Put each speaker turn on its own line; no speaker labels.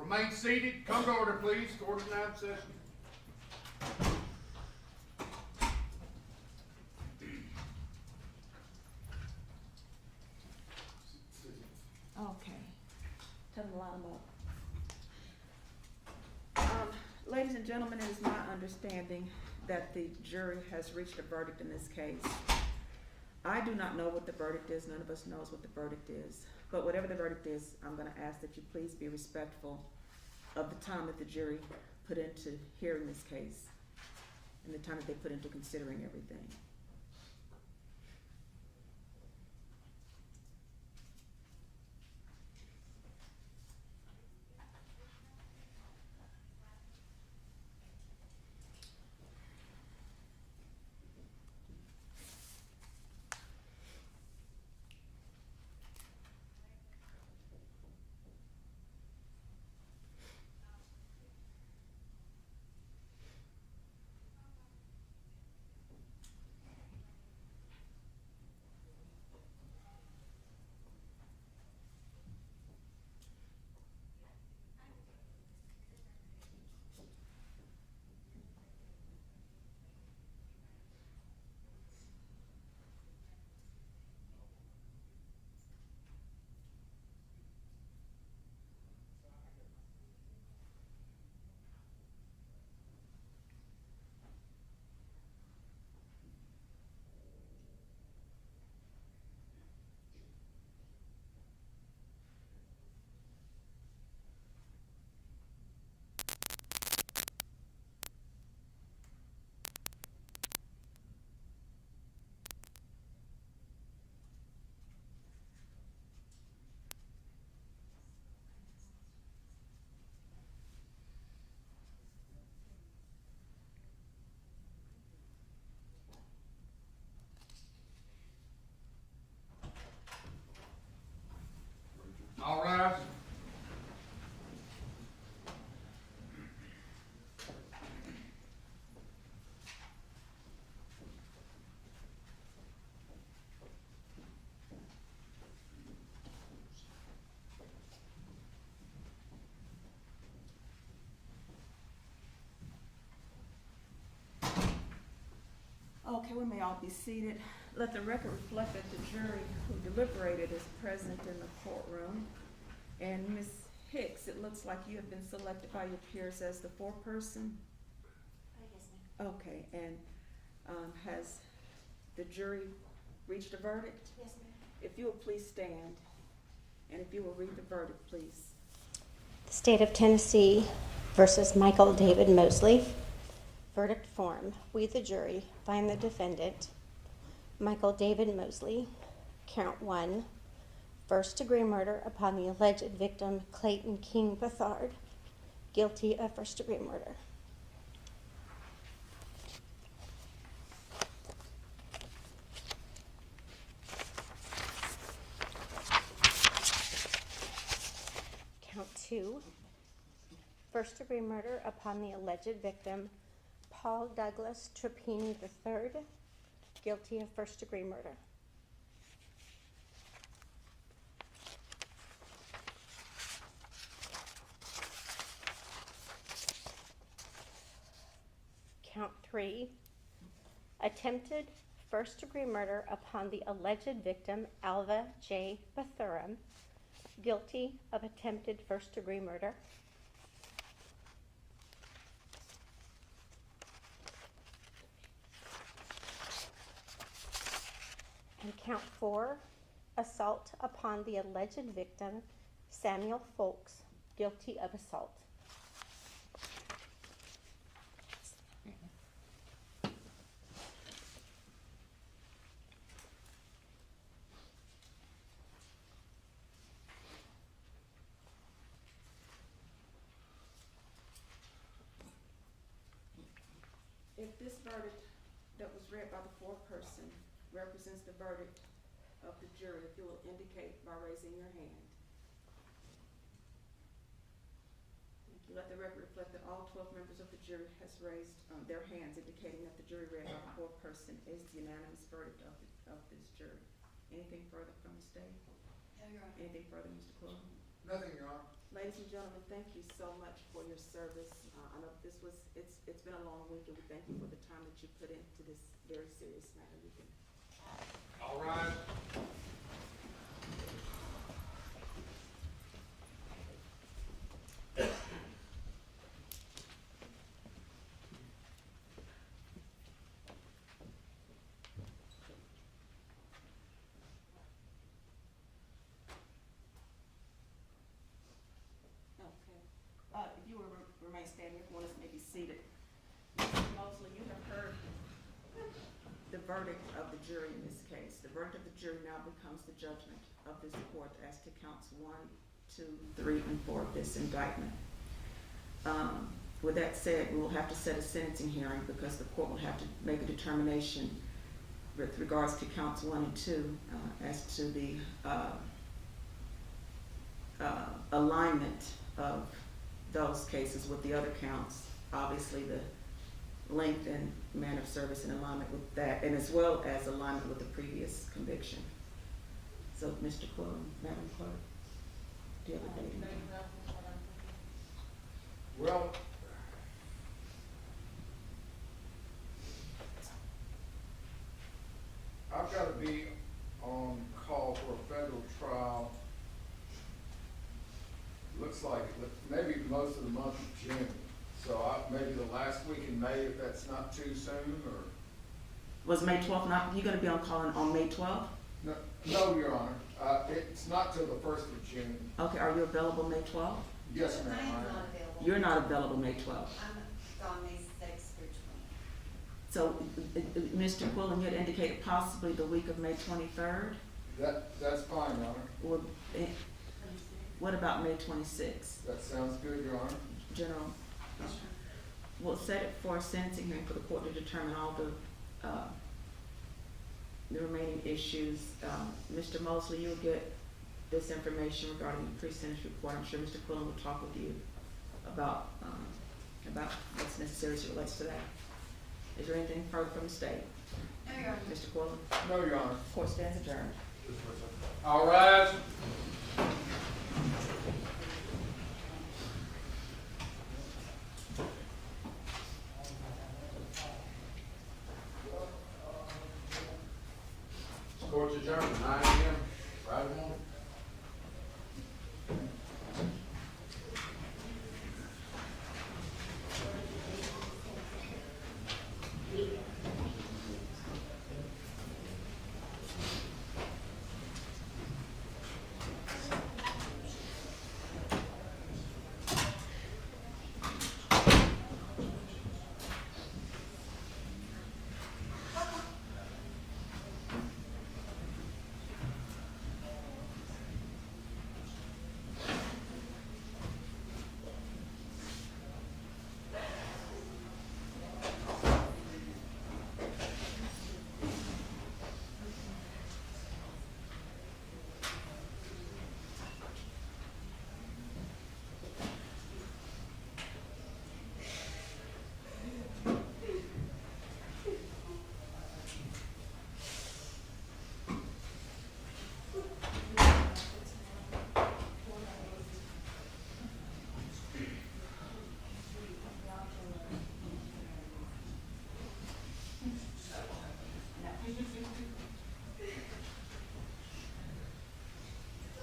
Remain seated. Come to order, please. Order now in session.
Okay. Tell them to line them up. Ladies and gentlemen, it is my understanding that the jury has reached a verdict in this case. I do not know what the verdict is. None of us knows what the verdict is. But whatever the verdict is, I'm going to ask that you please be respectful of the time that the jury put into hearing this case and the time that they put into considering everything.
All rise.
Okay, we may all be seated. Let the record reflect that the jury who deliberated is present in the courtroom. And Ms. Hicks, it looks like you have been selected by your peers as the foreperson.
Yes, ma'am.
Okay, and has the jury reached a verdict?
Yes, ma'am.
If you will please stand, and if you will read the verdict, please.
The State of Tennessee versus Michael David Mosley. Verdict form. We, the jury, find the defendant, Michael David Mosley, count 1, first-degree murder upon the alleged victim, Clayton King Bethard, guilty of first-degree murder. Count 2, first-degree murder upon the alleged victim, Paul Douglas Trapini III, guilty of first-degree murder. Count 3, attempted first-degree murder upon the alleged victim, Alva J. Bethurum, guilty of attempted first-degree murder. And count 4, assault upon the alleged victim, Samuel Folks, guilty of assault.
If this verdict that was read by the foreperson represents the verdict of the jury, if you will indicate by raising your hand. Thank you. Let the record reflect that all 12 members of the jury has raised their hands, indicating that the jury read by the foreperson is the unanimous verdict of this jury. Anything further from the state?
No, Your Honor.
Anything further, Mr. Cole?
Nothing, Your Honor.
Ladies and gentlemen, thank you so much for your service. I know it's been a long week, and we thank you for the time that you put into this very serious matter. You can
All rise.
Okay. If you will remain standing, everyone is maybe seated. Mr. Mosley, you have heard the verdict of the jury in this case. The verdict of the jury now becomes the judgment of this court as to counts 1, 2, 3, and 4 of this indictment. With that said, we will have to set a sentencing hearing because the court will have to make a determination with regards to counts 1 and 2 as to the alignment of those cases with the other counts. Obviously, the length and manner of service in alignment with that, and as well as alignment with the previous conviction. So, Mr. Quillen, Madam Clerk, do you have a date?
Well, I've got to be on call for a federal trial. Looks like maybe most of the month of June. So maybe the last week in May, if that's not too soon, or?
Was May 12th not, you gonna be on call on May 12th?
No, Your Honor. It's not till the 1st of June.
Okay, are you available May 12th?
Yes, ma'am.
I am
I am.
not available.
You're not available May 12th.
I'm gone May 6th through 20th.
So, Mr. Quillen, you had indicated possibly the week of May 23rd?
That's fine, Your Honor.
Or, what about May 26th?
That sounds good, Your Honor.
General, we'll set it for a sentencing hearing for the court to determine all the remaining issues. Mr. Mosley, you'll get this information regarding the pre-sentence report. I'm sure Mr. Quillen will talk with you about what's necessary as it relates to that. Is there anything further from the state?
No, Your Honor.
Mr. Quillen?
No, Your Honor.
Court stands adjourned.
All rise.